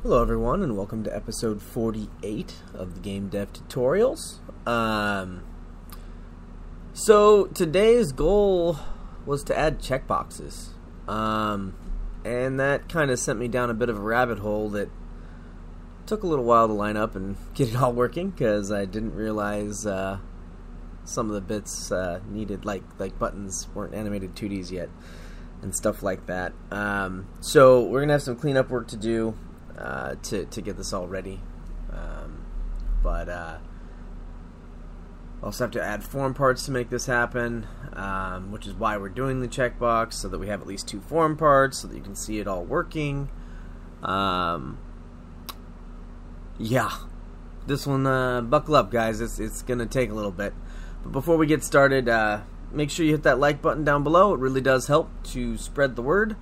Hello everyone, and welcome to episode 48 of the Game Dev Tutorials. So today's goal was to add checkboxes, and that kind of sent me down a bit of a rabbit hole that took a little while to line up and get it all working, because I didn't realize some of the bits needed, like buttons weren't animated 2Ds yet, and stuff like that. So we're going to have some cleanup work to do to get this all ready, but also have to add form parts to make this happen, which is why we're doing the checkbox, so that we have at least 2 form parts so that you can see it all working. Yeah, this one, buckle up guys, it's gonna take a little bit, but before we get started, make sure you hit that like button down below. It really does help to spread the word.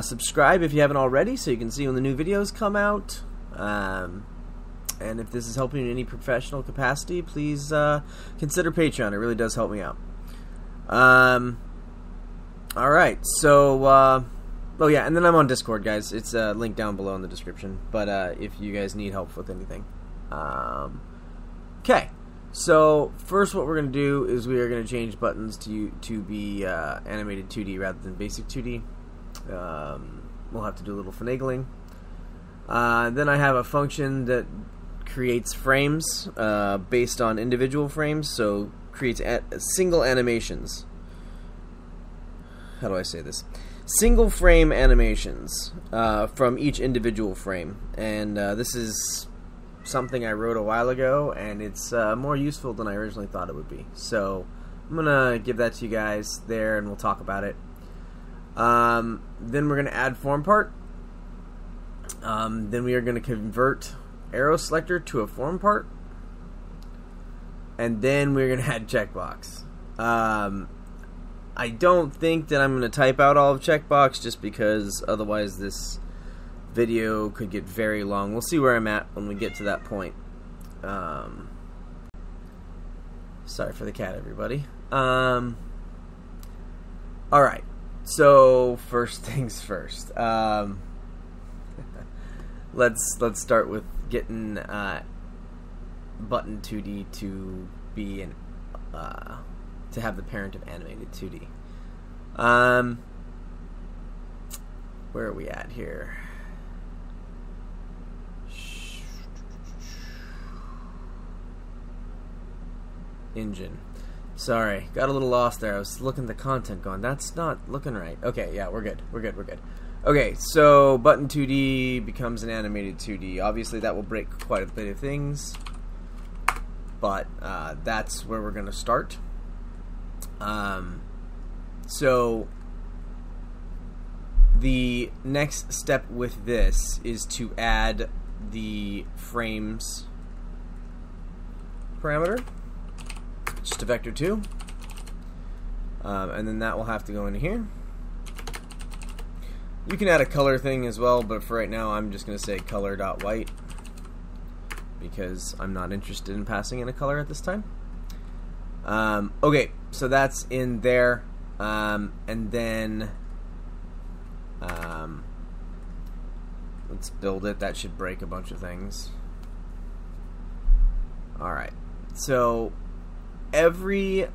Subscribe if you haven't already, so you can see when the new videos come out. And if this is helping you in any professional capacity, please consider Patreon. It really does help me out. Alright, so, oh yeah, and then I'm on Discord, guys. It's linked down below in the description, but if you guys need help with anything. Okay, so first what we're going to do is we are going to change buttons to be animated 2D rather than basic 2D. We'll have to do a little finagling. Then I have a function that creates frames based on individual frames, so creates single animations. How do I say this? Single frame animations from each individual frame, and this is something I wrote a while ago, and it's more useful than I originally thought it would be. So I'm gonna give that to you guys there, and we'll talk about it. Then we're going to add FormPart. Then we are going to convert ArrowSelector to a FormPart. And then we're going to add Checkbox. I don't think that I'm going to type out all of Checkbox, just because otherwise this video could get very long. We'll see where I'm at when we get to that point. Sorry for the cat, everybody. Alright. So first things first. Let's start with getting button 2D to be to have the parent of animated 2D. Where are we at here? Engine. Sorry, got a little lost there. I was looking at the content going, that's not looking right. Okay, yeah, we're good. Okay, so button 2D becomes an animated 2D. Obviously that will break quite a bit of things, but that's where we're going to start. So the next step with this is to add the frames parameter. Just a vector 2, and then that will have to go into here. You can add a color thing as well, but for right now I'm just going to say color.white, because I'm not interested in passing in a color at this time. Okay, so that's in there, and then let's build it. That should break a bunch of things. Alright, so every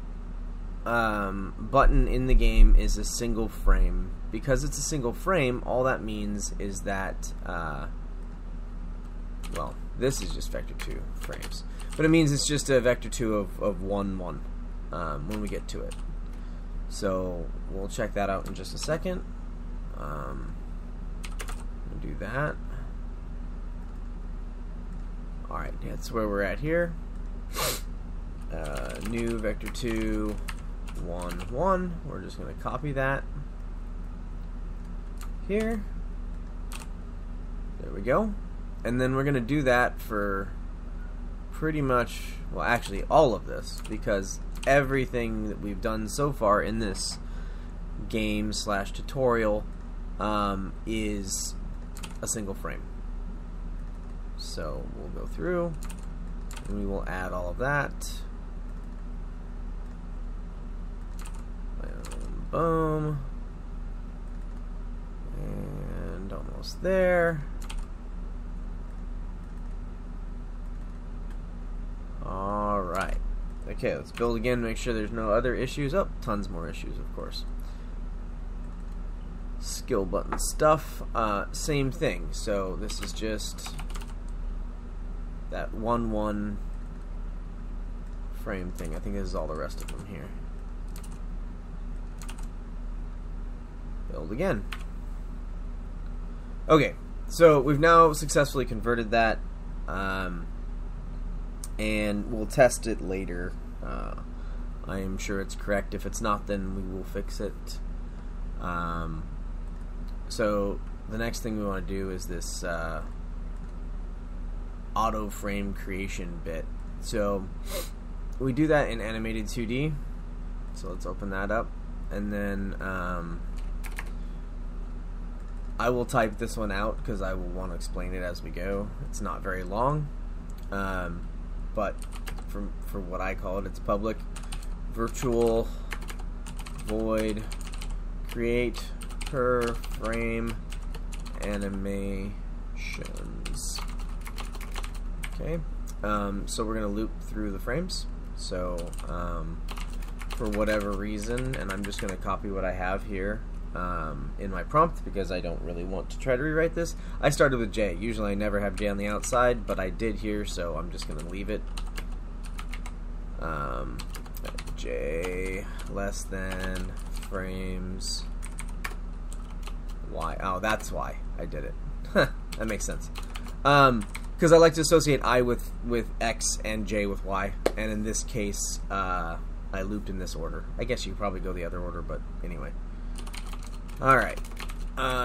button in the game is a single frame. Because it's a single frame, all that means is that, well, this is just vector 2 frames. But it means it's just a vector 2 of 1, 1 when we get to it. So we'll check that out in just a second. We'll do that. Alright, that's where we're at here. New vector 2 1 1. We're just going to copy that here. There we go. And then we're going to do that for pretty much, well, actually all of this, because everything that we've done so far in this game / tutorial is a single frame. So we'll go through and we will add all of that. Boom. And almost there. Okay, let's build again, make sure there's no other issues. Oh, tons more issues, of course. Skill button stuff, same thing. So this is just that 1-1 frame thing. I think this is all the rest of them here. Build again. Okay, so we've now successfully converted that, and we'll test it later. I am sure it's correct. If it's not, then we will fix it. So the next thing we want to do is this auto frame creation bit. So we do that in animated 2D. So let's open that up, and then I will type this one out because I will want to explain it as we go. It's not very long, but for what I call it, it's public. Virtual void create per frame animations. Okay, so we're gonna loop through the frames. So for whatever reason, and I'm just gonna copy what I have here in my prompt because I don't really want to try to rewrite this. I started with J. Usually I never have J on the outside, but I did here, so I'm just gonna leave it. J less than frames Y. Oh, that's why I did it. That makes sense. Because I like to associate I with X and J with Y, and in this case, I looped in this order. I guess you could probably go the other order, but anyway. Alright.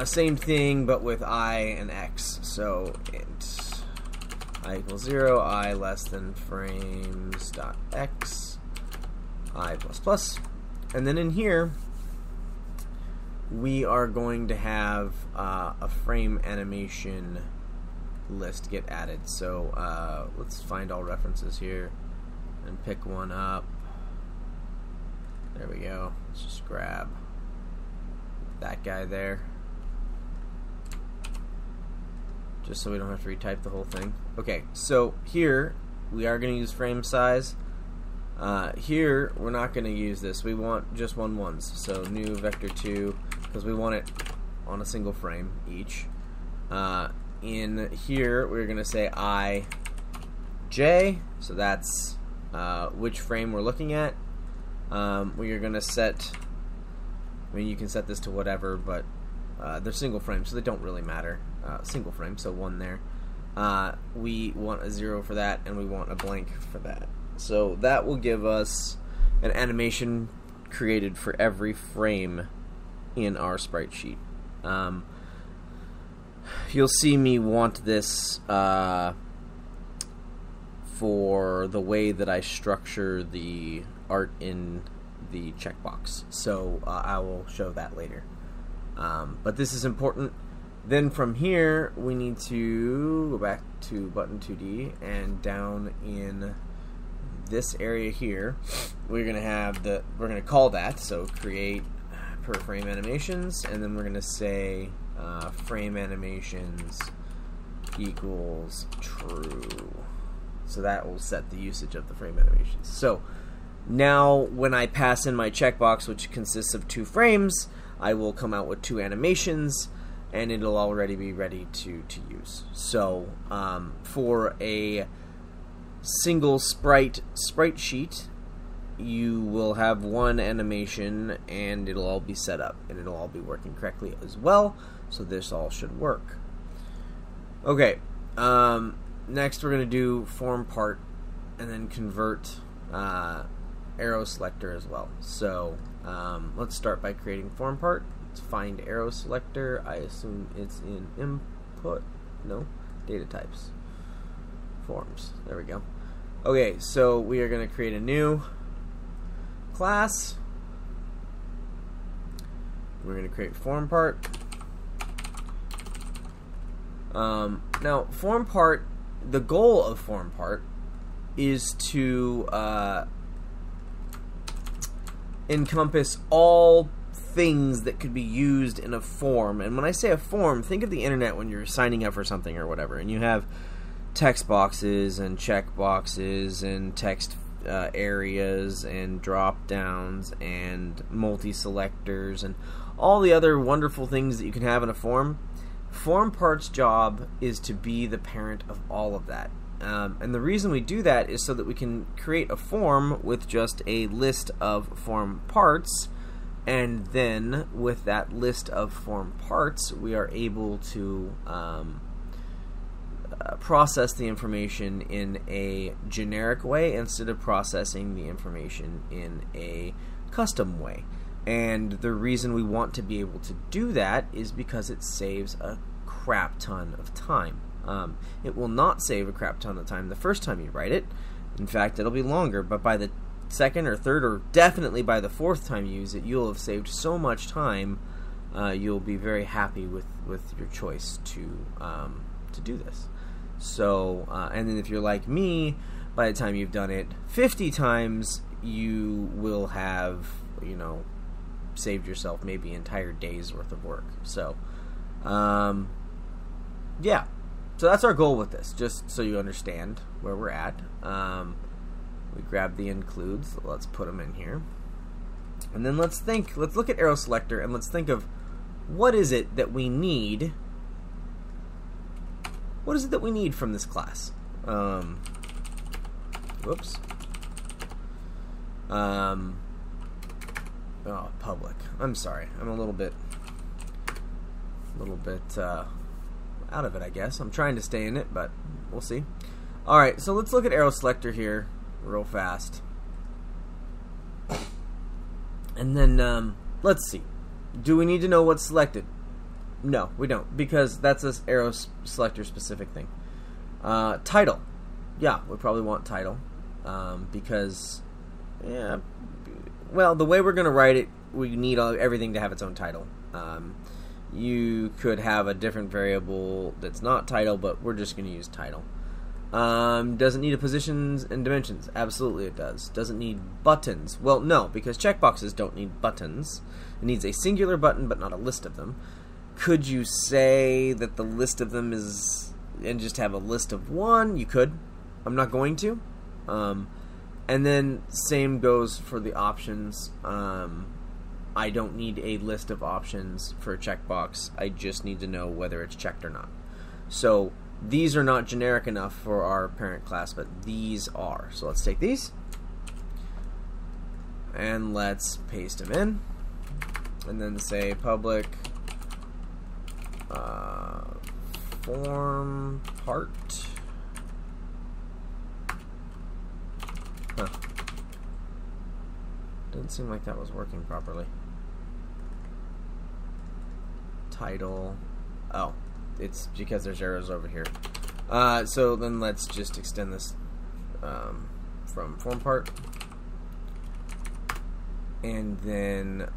Same thing, but with I and X. So, int I equals 0, I less than frames dot X, I plus plus. And then in here, we are going to have a frame animation list get added. So let's find all references here and pick one up. There we go. Let's just grab that guy there, just so we don't have to retype the whole thing. Okay, so here we are going to use frame size. Here we're not going to use this. We want just 1-1s. So new vector 2, because we want it on a single frame each. In here we're going to say I J, so that's which frame we're looking at. We are going to set, I mean, you can set this to whatever, but they're single frames, so they don't really matter. Single frame, so 1 there. We want a 0 for that, and we want a blank for that. So that will give us an animation created for every frame in our sprite sheet. You'll see me want this for the way that I structure the art in the checkbox. So I will show that later. But this is important. Then from here, we need to go back to button 2D, and down in this area here, we're going to have we're going to call that, so create per frame animations, and then we're going to say frame animations equals true. So that will set the usage of the frame animations. So now when I pass in my checkbox, which consists of 2 frames, I will come out with 2 animations, and it'll already be ready to use. So for a single sprite sheet, you will have 1 animation, and it'll all be set up, and it'll all be working correctly as well. So this all should work. Okay, next we're going to do FormPart, and then convert ArrowSelector as well. So let's start by creating FormPart. Let's find ArrowSelector. I assume it's in input. No, data types. Forms. There we go. Okay, so we are going to create a new class. We're going to create FormPart. Now, FormPart, the goal of FormPart is to encompass all things that could be used in a form. And when I say a form, think of the internet when you're signing up for something or whatever, and you have text boxes and check boxes and text areas and drop downs and multi-selectors and all the other wonderful things that you can have in a form. FormPart's job is to be the parent of all of that. And the reason we do that is so that we can create a form with just a list of form parts, and then with that list of form parts, we are able to process the information in a generic way instead of processing the information in a custom way. And the reason we want to be able to do that is because it saves a crap ton of time. It will not save a crap ton of time the first time you write it. In fact, it'll be longer, but by the second or third, or definitely by the fourth time you use it, you'll have saved so much time, you'll be very happy with your choice to do this. So, and then if you're like me, by the time you've done it 50 times, you will have, saved yourself maybe an entire day's worth of work. So, yeah. So that's our goal with this, just so you understand where we're at. We grab the includes, let's put them in here. And then let's look at ArrowSelector, and let's think of what is it that we need. What is it that we need from this class? Whoops. Oh, public. I'm sorry. I'm a little bit out of it, I guess. I'm trying to stay in it, but we'll see. Alright, so let's look at ArrowSelector here real fast. And then, let's see. Do we need to know what's selected? No, we don't, because that's an ArrowSelector specific thing. Title. Yeah, we probably want title. Because, yeah, well, the way we're going to write it, we need everything to have its own title. You could have a different variable that's not title, but we're just going to use title. Does it need a positions and dimensions? Absolutely it does. Does it need buttons? Well, no, because checkboxes don't need buttons. It needs a singular button, but not a list of them. Could you say that the list of them is, and just have a list of one? You could. I'm not going to. And then same goes for the options. I don't need a list of options for a checkbox. I just need to know whether it's checked or not. So these are not generic enough for our parent class, but these are. So let's take these and let's paste them in, and then say public form part. Huh. Didn't seem like that was working properly. Title. Oh, it's because there's arrows over here. So then let's just extend this from FormPart, and then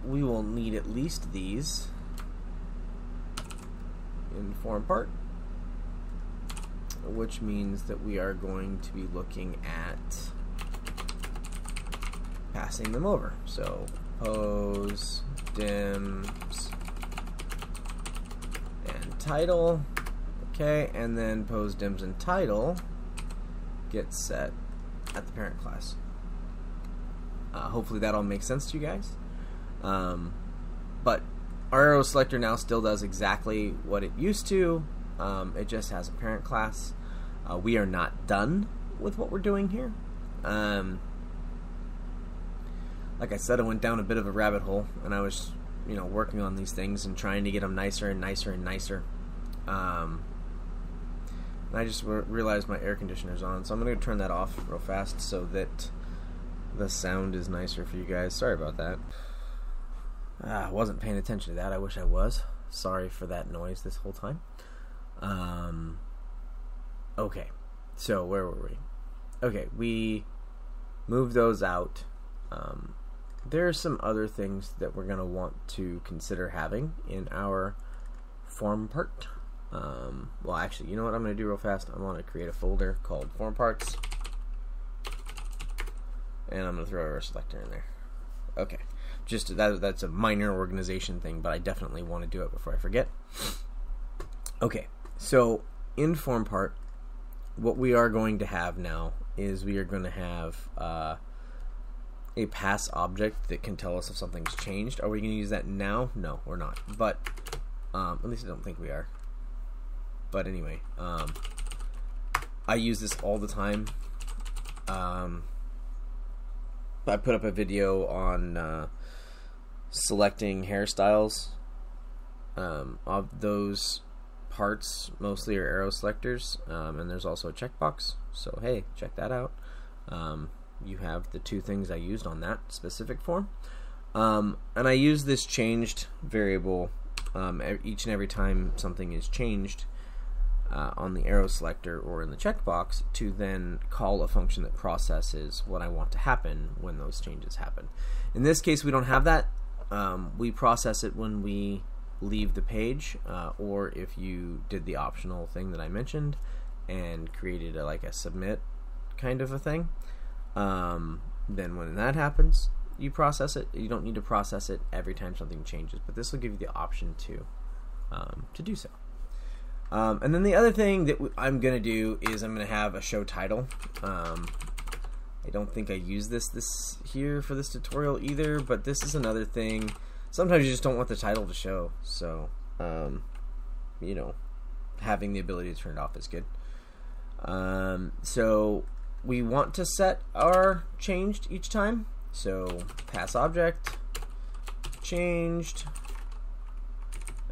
we will need at least these in FormPart, which means that we are going to be looking at passing them over. So pose, dims, and title. Okay, and then pose, dims, and title get set at the parent class. Hopefully that all makes sense to you guys. But our ArrowSelector now still does exactly what it used to. It just has a parent class. We are not done with what we're doing here. Like I said, I went down a bit of a rabbit hole, and I was, working on these things and trying to get them nicer and nicer and nicer. And I just realized my air conditioner's on, so I'm going to turn that off real fast so that the sound is nicer for you guys. Sorry about that. I wasn't paying attention to that. I wish I was. Sorry for that noise this whole time. Okay, so where were we? Okay, we moved those out. There are some other things that we're going to want to consider having in our FormPart. Well, actually, you know what I'm going to do real fast? I'm going to create a folder called FormParts, and I'm going to throw ArrowSelector in there. Okay, just that's a minor organization thing, but I definitely want to do it before I forget. Okay, so in FormPart, what we are going to have now is we are going to have a pass object that can tell us if something's changed. Are we going to use that now? No, we're not. But at least I don't think we are. But anyway, I use this all the time. I put up a video on selecting hairstyles. Of those parts, mostly are arrow selectors, and there's also a checkbox. So hey, check that out. You have the two things I used on that specific form, and I use this changed variable each and every time something is changed on the arrow selector or in the checkbox to then call a function that processes what I want to happen when those changes happen. In this case, we don't have that. We process it when we leave the page, or if you did the optional thing that I mentioned and created like a submit kind of a thing, then when that happens, you process it. You don't need to process it every time something changes, but this will give you the option to do so. And then the other thing that I'm going to do is I'm going to have a show title. I don't think I use this here for this tutorial either, but this is another thing. Sometimes you just don't want the title to show, so you know, having the ability to turn it off is good. So we want to set our changed each time. So pass object changed,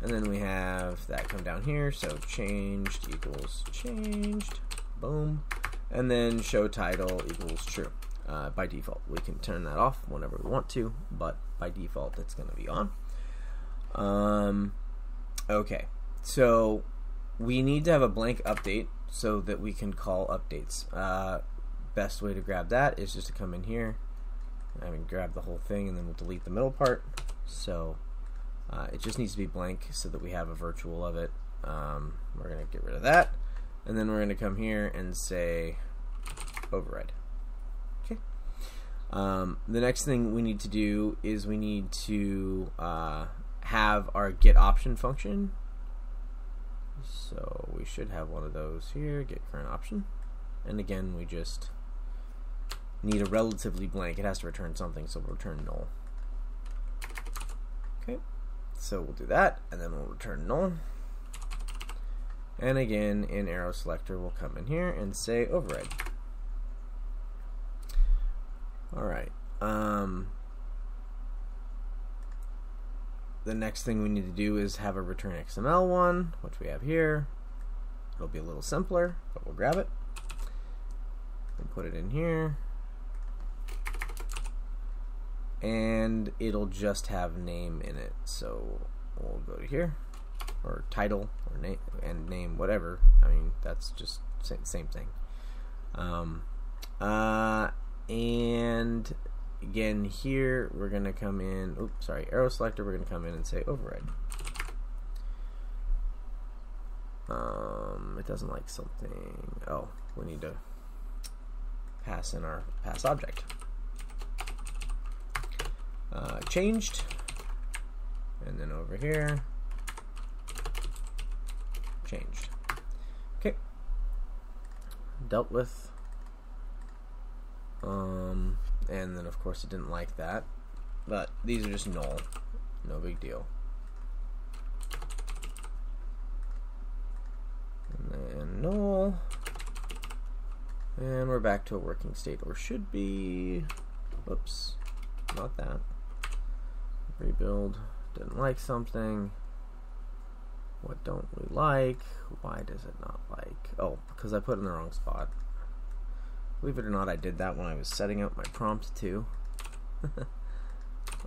and then we have that come down here. So changed equals changed, boom, and then show title equals true. By default, we can turn that off whenever we want to, but by default it's going to be on. Okay, so we need to have a blank update so that we can call updates. Best way to grab that is just to come in here. I mean, grab the whole thing, and then we'll delete the middle part. So it just needs to be blank so that we have a virtual of it. We're going to get rid of that, and then we're going to come here and say override. Okay. The next thing we need to do is we need to have our get option function. So we should have one of those here, get current option. And again, we just need a relatively blank. It has to return something, so we'll return null. Okay, so we'll do that, and then we'll return null. And again, in ArrowSelector, we'll come in here and say override. Alright. The next thing we need to do is have a return XML one, which we have here. It'll be a little simpler, but we'll grab it and put it in here. And it'll just have name in it. So we'll go to here, or title, or name, and name, whatever. I mean, that's just same thing. And again, here we're going to come in, oops, sorry, ArrowSelector, we're going to come in and say override. It doesn't like something. Oh, we need to pass in our pass object. Changed, and then over here, changed. Okay, dealt with. And then of course it didn't like that, but these are just null, no big deal. And then null, and we're back to a working state, or should be. Whoops, not that. Rebuild, didn't like something. What don't we like? Why does it not like? Oh, because I put it in the wrong spot. Believe it or not, I did that when I was setting up my prompt too.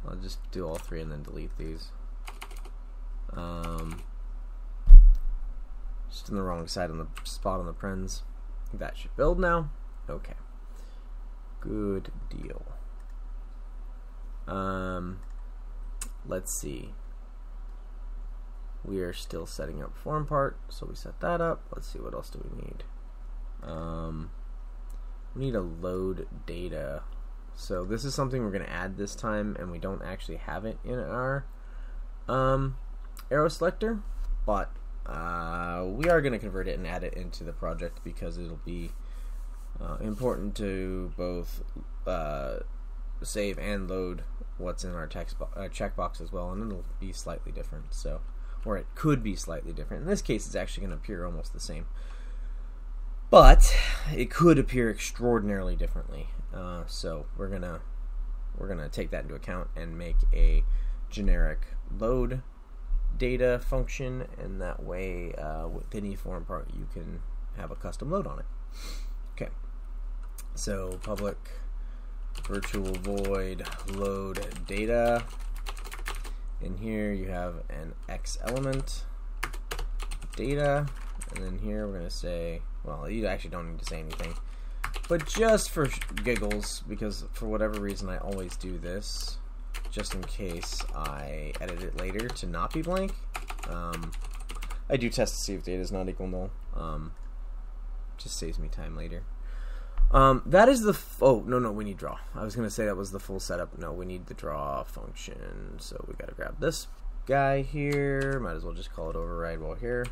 I'll just do all three and then delete these. Just in the wrong side on the spot on the parens. That should build now. Okay. Good deal. Let's see. We are still setting up FormPart, so we set that up. Let's see, what else do we need? We need a load data. So this is something we're going to add this time, and we don't actually have it in our ArrowSelector, but we are going to convert it and add it into the project because it'll be important to both save and load what's in our checkbox as well, and it'll be slightly different. So, or it could be slightly different. In this case, it's actually going to appear almost the same, but it could appear extraordinarily differently. So we're gonna take that into account and make a generic load data function, and that way with any FormPart you can have a custom load on it. Okay, so public virtual void load data. In here you have an X element data, and then here we're going to say, well, you actually don't need to say anything, but just for giggles, because for whatever reason I always do this, just in case I edit it later to not be blank. I do test to see if data is not equal null. Just saves me time later. That is the oh no, we need draw. I was gonna say that was the full setup. No, we need the draw function. So we gotta grab this guy here. Might as well just call it override while here.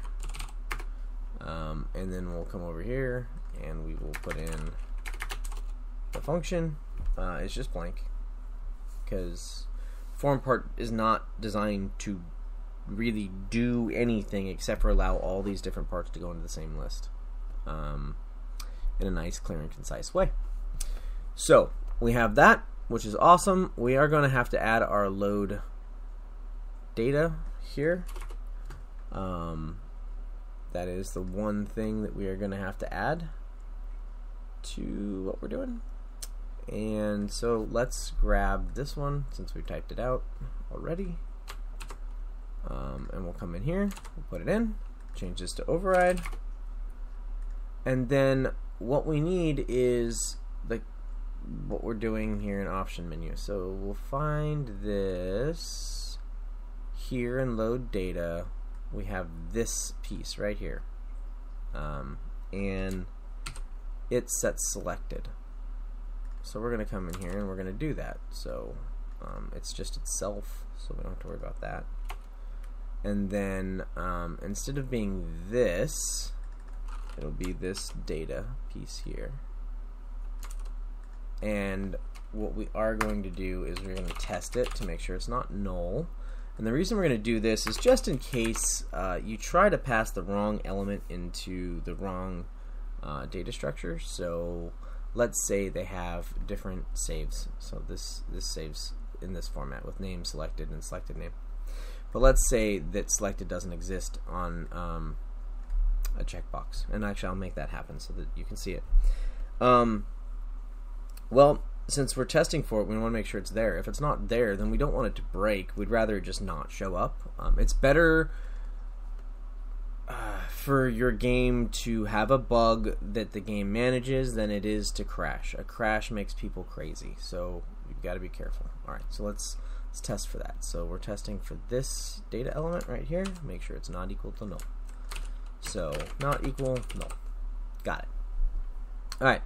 And then we'll come over here and we will put in the function. It's just blank because FormPart is not designed to really do anything except for allow all these different parts to go into the same list. In a nice, clear, and concise way. So we have that, which is awesome. We are going to have to add our load data here. That is the one thing that we are going to have to add to what we're doing. And so let's grab this one since we typed it out already. And we'll come in here, we'll put it in, change this to override. And then what we need is what we're doing here in option menu. So we'll find this here in load data. We have this piece right here, and it's set selected. So we're going to come in here and we're going to do that. So it's just itself, so we don't have to worry about that. And then instead of being this, it'll be this data piece here. And what we are going to do is we're going to test it to make sure it's not null. And the reason we're going to do this is just in case you try to pass the wrong element into the wrong data structure. So let's say they have different saves. So this saves in this format with name selected and selected name. But let's say that selected doesn't exist on a checkbox, and actually I'll make that happen so that you can see it. Well, since we're testing for it, we want to make sure it's there. If it's not there, then we don't want it to break. We'd rather it just not show up. It's better for your game to have a bug that the game manages than it is to crash. A crash makes people crazy, so you've got to be careful. Alright, so let's test for that. So we're testing for this data element right here. Make sure it's not equal to null. So not equal null. Got it. Alright,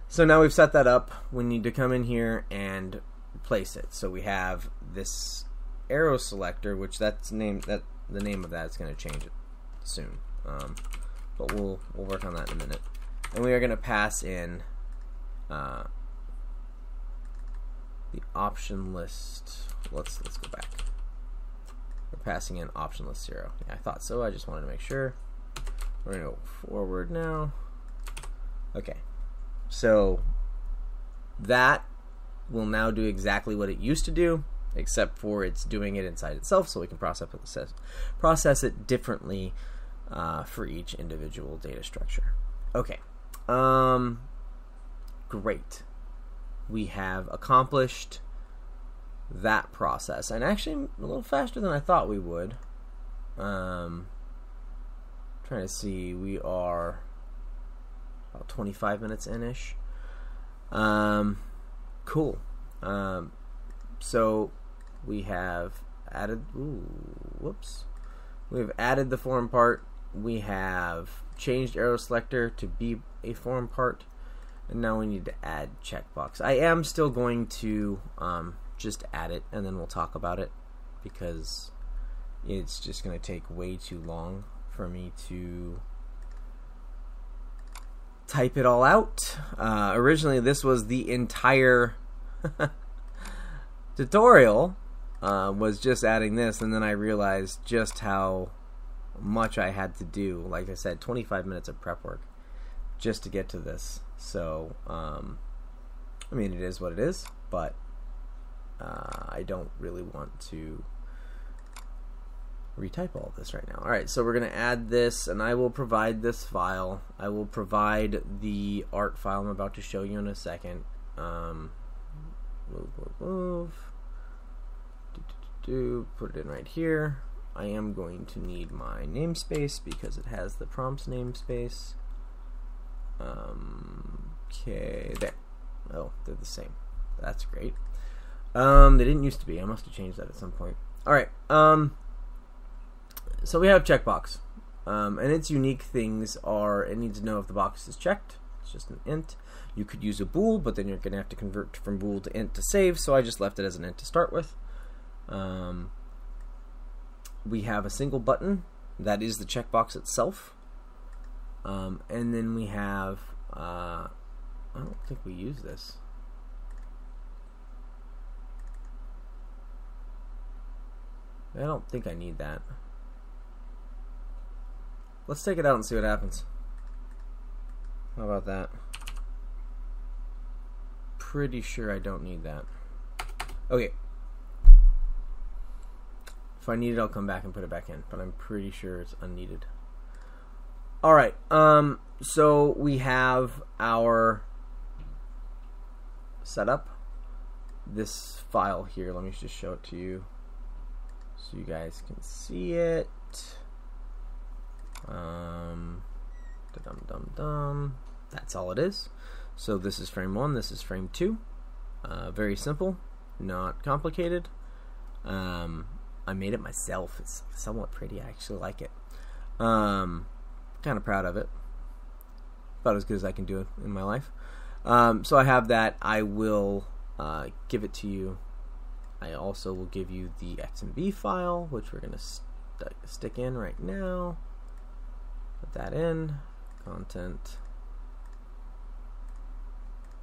so now we've set that up. We need to come in here and place it. So we have this ArrowSelector, which that's named, that the name of that is going to change it soon. But we'll work on that in a minute. And we are going to pass in the option list. Let's go back. We're passing in option list 0. Yeah, I thought so. I just wanted to make sure. We're going to go forward now. Okay. So that will now do exactly what it used to do, except for it's doing it inside itself, so we can process it differently for each individual data structure. Okay. Great. We have accomplished that process, and actually a little faster than I thought we would. Trying to see, we are about 25 minutes in-ish. Cool. So we have added, we've added the FormPart. We have changed ArrowSelector to be a FormPart, and now we need to add Checkbox. I am still going to just add it, and then we'll talk about it, because it's just going to take way too long for me to type it all out. Originally, this was the entire tutorial, was just adding this, and then I realized just how much I had to do. Like I said, 25 minutes of prep work just to get to this. So, I mean, it is what it is, but I don't really want to retype all of this right now. Alright, so we're going to add this, and I will provide this file. I will provide the art file I'm about to show you in a second. Move. Put it in right here. I am going to need my namespace because it has the prompts namespace. Okay, there. Oh, they're the same. That's great. They didn't used to be. I must have changed that at some point. Alright, so we have checkbox. And its unique things are, it needs to know if the box is checked. It's just an int. You could use a bool, but then you're going to have to convert from bool to int to save, so I just left it as an int to start with. We have a single button. That is the checkbox itself. And then we have, I don't think we use this. I don't think I need that. Let's take it out and see what happens. How about that? Pretty sure I don't need that. Okay. If I need it, I'll come back and put it back in, but I'm pretty sure it's unneeded. Alright, so we have our setup. This file here, let me just show it to you so you guys can see it. That's all it is. So this is frame 1, this is frame 2. Very simple, not complicated. I made it myself. It's somewhat pretty. I actually like it. Kind of proud of it. About as good as I can do it in my life. So I have that. I will give it to you. I also will give you the XMB file, which we're going to stick in right now. Put that in. Content.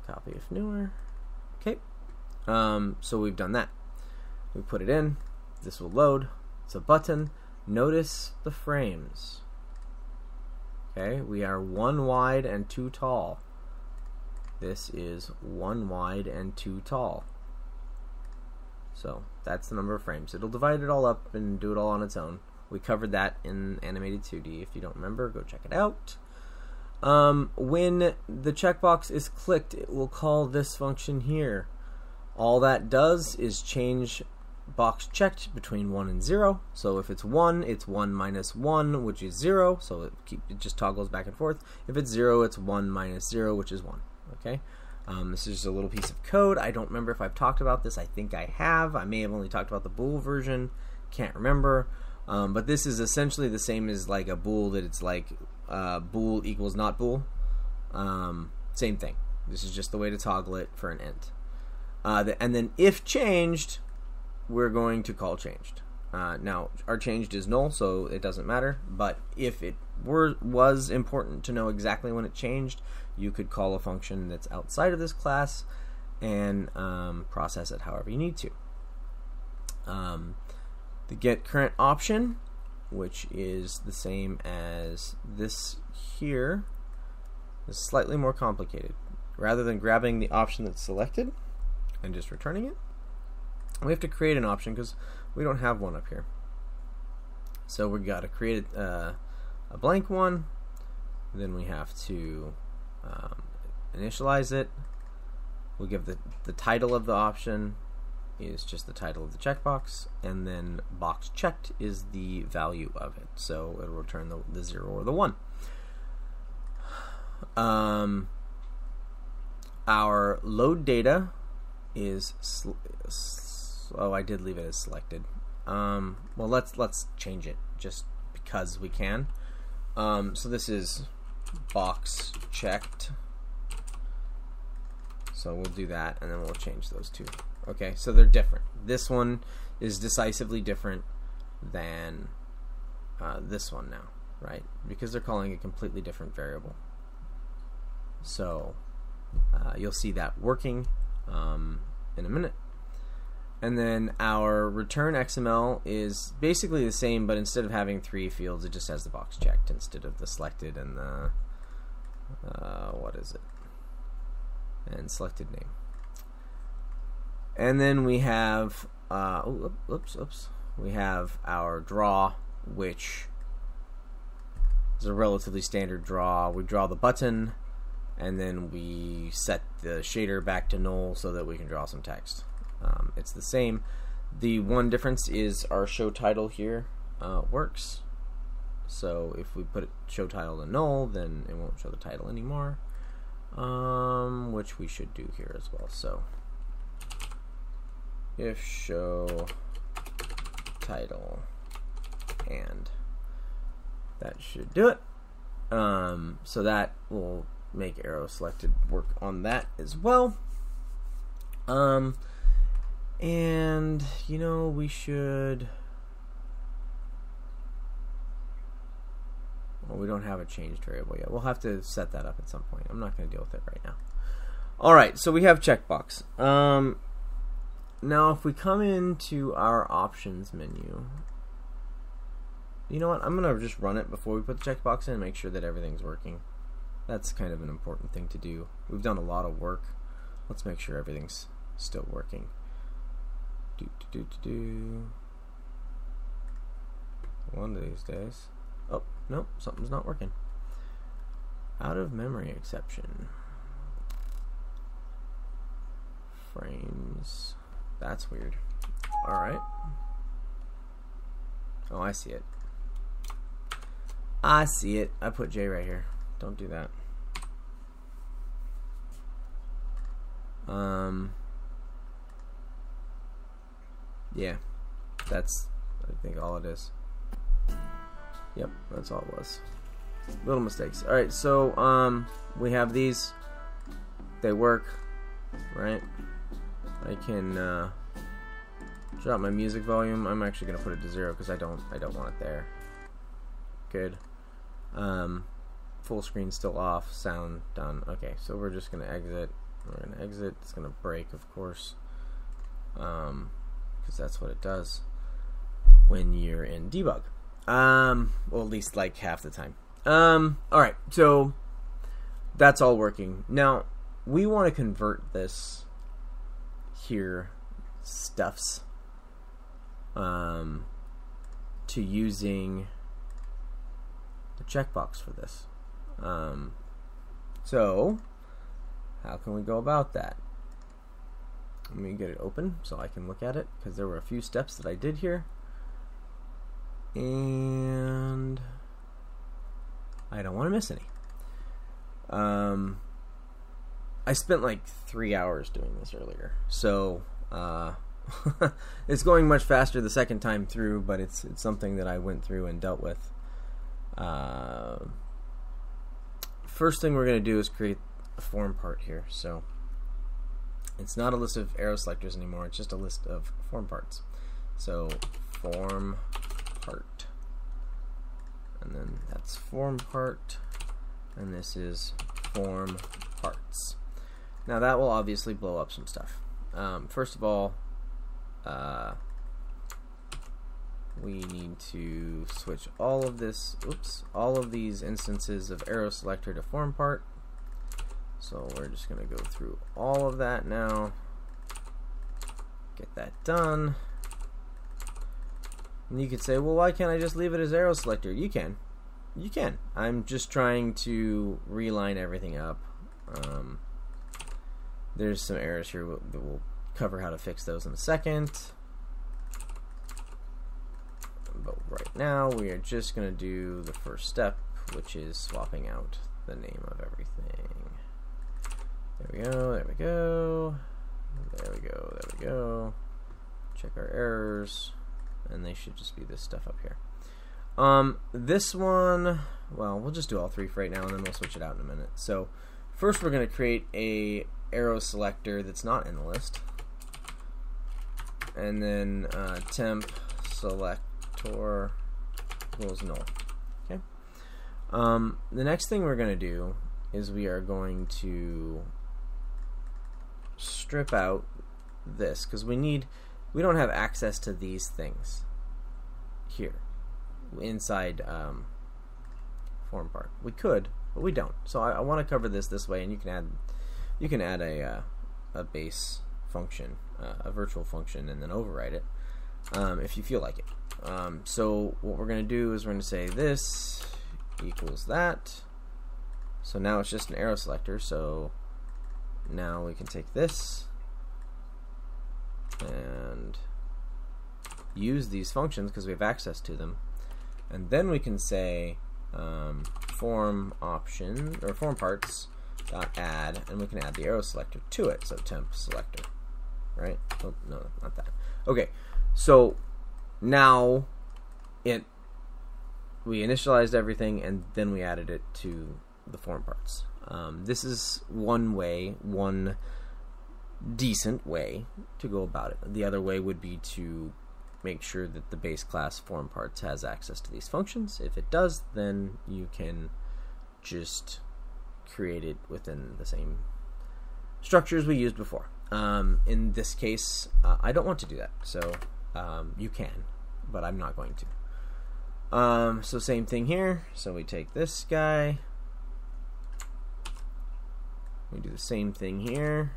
Copy if newer. Okay. So we've done that. We put it in. This will load. It's a button. Notice the frames. Okay, we are 1 wide and 2 tall. This is 1 wide and 2 tall. So that's the number of frames. It'll divide it all up and do it all on its own. We covered that in Animated 2D. If you don't remember, go check it out. When the checkbox is clicked, it will call this function here. All that does is change box checked between 1 and 0. So if it's 1, it's 1 minus 1, which is 0. So it just toggles back and forth. If it's 0, it's 1 minus 0, which is 1. Okay. This is just a little piece of code. I don't remember if I've talked about this. I think I have. I may have only talked about the bool version. Can't remember. But this is essentially the same as like a bool, that it's like bool equals not bool. Same thing. This is just the way to toggle it for an int. And then if changed, we're going to call changed. Now, our changed is null, so it doesn't matter. But if it was important to know exactly when it changed, you could call a function that's outside of this class and process it however you need to. The get current option, which is the same as this here, is slightly more complicated. Rather than grabbing the option that's selected and just returning it, we have to create an option because we don't have one up here. So we've got to create a blank one. Then we have to initialize it. We'll give the title of the option is just the title of the checkbox, and then box checked is the value of it. So it'll return the 0 or the 1. Our load data is oh, I did leave it as selected. Well, let's change it just because we can. So this is box checked. So we'll do that, and then we'll change those two. Okay, so they're different. This one is decisively different than this one now, right? Because they're calling a completely different variable. So you'll see that working in a minute. And then our return XML is basically the same, but instead of having 3 fields, it just has the box checked instead of the selected and the what is it? And selected name. And then we have we have our draw, which is a relatively standard draw. We draw the button, and then we set the shader back to null so that we can draw some text. It's the same. The one difference is our show title here works. So if we put show title to null, then it won't show the title anymore, which we should do here as well. So if show title, and that should do it. So that will make ArrowSelected work on that as well. And you know, we should. Well, we don't have a changed variable yet. We'll have to set that up at some point. I'm not going to deal with it right now. All right, so we have checkbox. Now, if we come into our options menu, you know what? I'm going to just run it before we put the checkbox in and make sure that everything's working. That's kind of an important thing to do. We've done a lot of work. Let's make sure everything's still working. One of these days. Oh, nope, something's not working. Out of memory exception. Frames. That's weird. Alright. Oh, I see it. I see it. I put J right here. Don't do that. Yeah. That's, I think, all it is. Yep, that's all it was. Little mistakes. Alright, so we have these. They work, right? I can drop my music volume. I'm actually gonna put it to 0 because I don't want it there. Good. Full screen still off. Sound done. Okay, so we're just gonna exit. We're gonna exit. It's gonna break, of course, because that's what it does when you're in debug. Well, at least like half the time. Alright, so that's all working. Now, we want to convert this here stuffs to using the checkbox for this. So, how can we go about that? Let me get it open so I can look at it, because there were a few steps that I did here. And I don't want to miss any. I spent like 3 hours doing this earlier, so it's going much faster the second time through, but it's something that I went through and dealt with. First thing we're going to do is create a FormPart here. So it's not a list of ArrowSelectors anymore, it's just a list of FormParts. So FormPart, and then that's FormPart, and this is FormParts. Now that will obviously blow up some stuff. First of all, we need to switch all of this, all of these instances of ArrowSelector to FormPart. So we're just going to go through all of that now, get that done. And you could say, well, why can't I just leave it as ArrowSelector? You can. You can. I'm just trying to reline everything up. There's some errors here that we'll cover how to fix those in a second. But right now, we are just going to do the first step, which is swapping out the name of everything. There we go, there we go, there we go, there we go. Check our errors, and they should just be this stuff up here. This one, well, we'll just do all three for right now, and then we'll switch it out in a minute. So first we're going to create a ArrowSelector that's not in the list, and then temp selector equals null. Okay. The next thing we're going to do is we are going to strip out this, because we don't have access to these things here inside FormPart. We could, but we don't. So I want to cover this way, and you can add a base function, a virtual function, and then override it if you feel like it. So what we're going to do is we're going to say this equals that. So now it's just an ArrowSelector. So now we can take this and use these functions because we have access to them, and then we can say form option or form parts dot add, and we can add the ArrowSelector to it. So temp selector, right? Oh, no, not that. Okay, so now we initialized everything and then we added it to the form parts. This is one decent way to go about it. The other way would be to make sure that the base class form parts has access to these functions. If it does, then you can just create it within the same structures we used before. In this case, I don't want to do that, so you can, but I'm not going to. So same thing here. So we take this guy, we do the same thing here,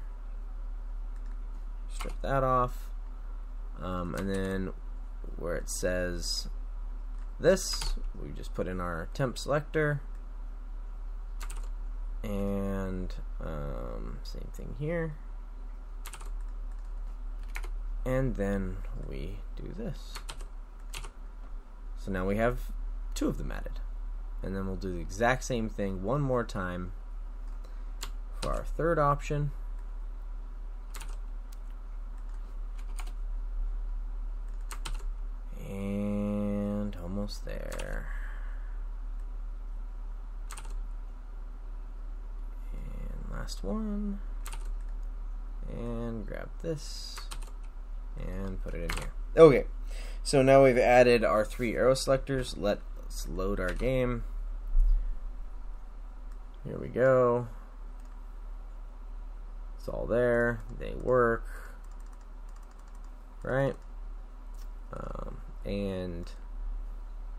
strip that off, and then where it says this, we just put in our temp selector, and same thing here, and then we do this. So now we have two of them added, and then we'll do the exact same thing one more time for our third option. And almost there. And last one. And grab this and put it in here. Okay, so now we've added our 3 ArrowSelectors. Let's load our game. Here we go. It's all there. They work. Right? And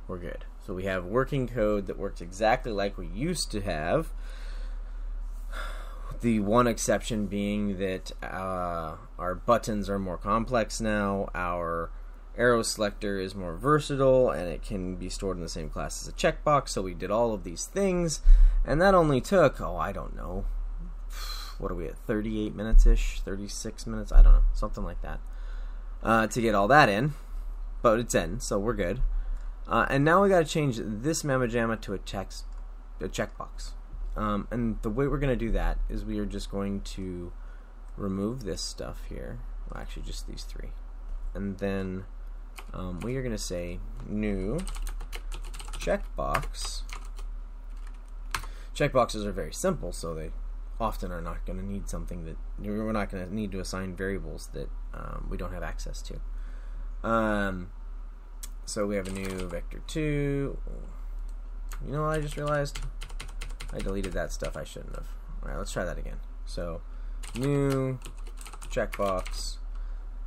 we're good. So we have working code that works exactly like we used to have. The one exception being that our buttons are more complex now. Our ArrowSelector is more versatile, and it can be stored in the same class as a checkbox. So we did all of these things, and that only took, I don't know, what are we at, 38 minutes-ish, 36 minutes, I don't know, something like that, to get all that in. But it's in, so we're good. And now we got to change this mamma jamma to a checkbox. And the way we're going to do that is we are just going to remove this stuff here. Well, actually, just these 3. And then we are going to say new checkbox. Checkboxes are very simple, so they often are not going to need something that we're not going to need to assign variables that we don't have access to. So we have a new vector 2. You know what I just realized? I deleted that stuff I shouldn't have. Alright, let's try that again. So, new checkbox,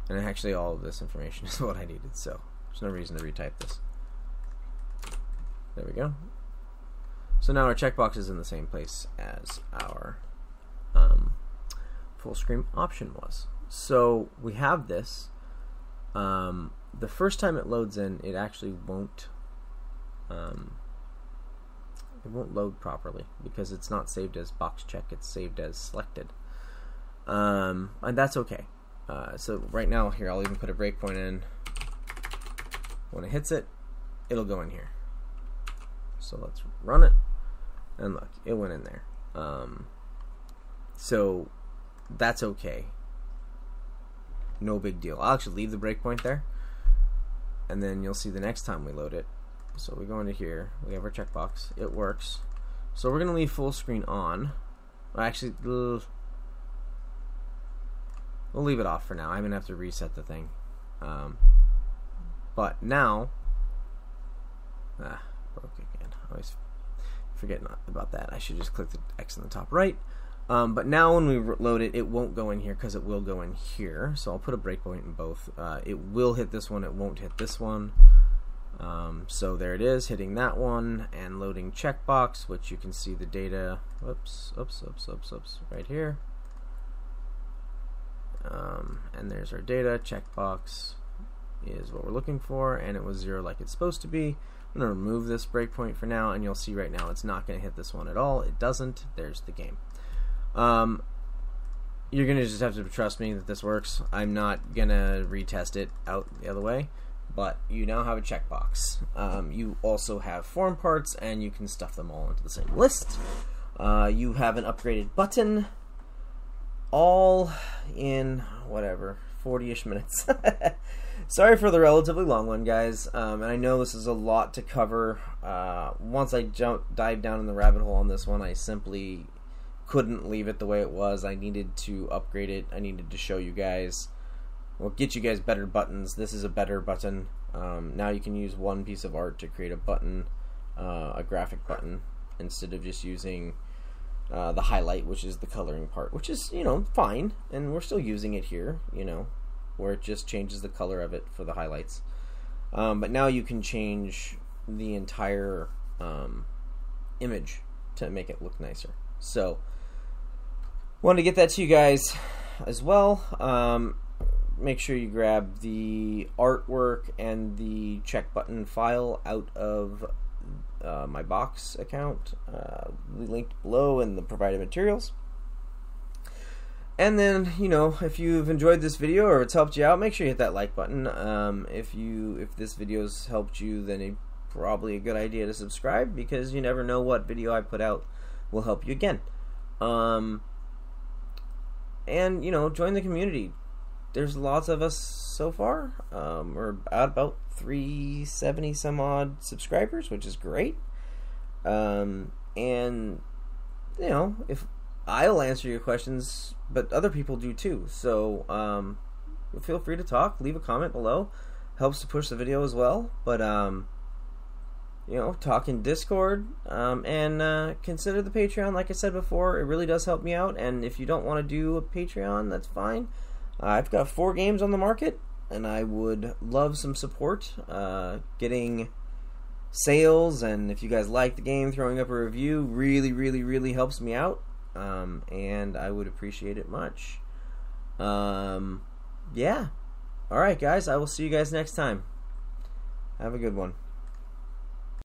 and actually all of this information is what I needed, so there's no reason to retype this. There we go. So now our checkbox is in the same place as our full screen option was. So we have this. The first time it loads in, it actually won't load properly because it's not saved as box check, it's saved as selected, and that's okay. So right now here I'll even put a breakpoint in. When it hits it, it'll go in here. So let's run it, and look, it went in there. So that's okay, no big deal. I'll actually leave the breakpoint there, and then you'll see the next time we load it. So we go into here, we have our checkbox, it works. So we're going to leave full screen on. Well, actually, we'll leave it off for now. I'm going to have to reset the thing. But now, broke again. Always forget about that. I should just click the X in the top right. But now when we load it, it won't go in here because it will go in here. So I'll put a breakpoint in both. It will hit this one. It won't hit this one. So there it is, hitting that one and loading checkbox, which you can see the data. Whoops, right here. And there's our data. Checkbox is what we're looking for, and it was 0 like it's supposed to be. I'm going to remove this breakpoint for now, and you'll see right now it's not going to hit this one at all. It doesn't. There's the game. You're going to just have to trust me that this works. I'm not going to retest it out the other way, but you now have a checkbox. You also have form parts, and you can stuff them all into the same list. You have an upgraded button, all in, whatever, 40-ish minutes. Sorry for the relatively long one, guys, and I know this is a lot to cover. Once I dive down in the rabbit hole on this one, I simply couldn't leave it the way it was. I needed to upgrade it. I needed to show you guys, well, get you guys better buttons. This is a better button. Now you can use one piece of art to create a button, a graphic button, instead of just using the highlight, which is the coloring part, which is, you know, fine, and we're still using it here, you know, where it just changes the color of it for the highlights. But now you can change the entire image to make it look nicer. So wanted to get that to you guys as well. Make sure you grab the artwork and the check button file out of my box account, linked below in the provided materials. And then, you know, if you've enjoyed this video or it's helped you out, make sure you hit that like button. If this video's helped you, then it's probably a good idea to subscribe, because you never know what video I put out will help you again. And, you know, join the community. There's lots of us so far. We're at about 370 some odd subscribers, which is great. And, you know, if I'll answer your questions, but other people do too. So feel free to talk. Leave a comment below. Helps to push the video as well. But you know, talk in Discord, and consider the Patreon. Like I said before, it really does help me out. And if you don't want to do a Patreon, that's fine. I've got 4 games on the market, and I would love some support. Getting sales, and if you guys like the game, throwing up a review really helps me out. And I would appreciate it much. Yeah. Alright, guys, I will see you guys next time. Have a good one.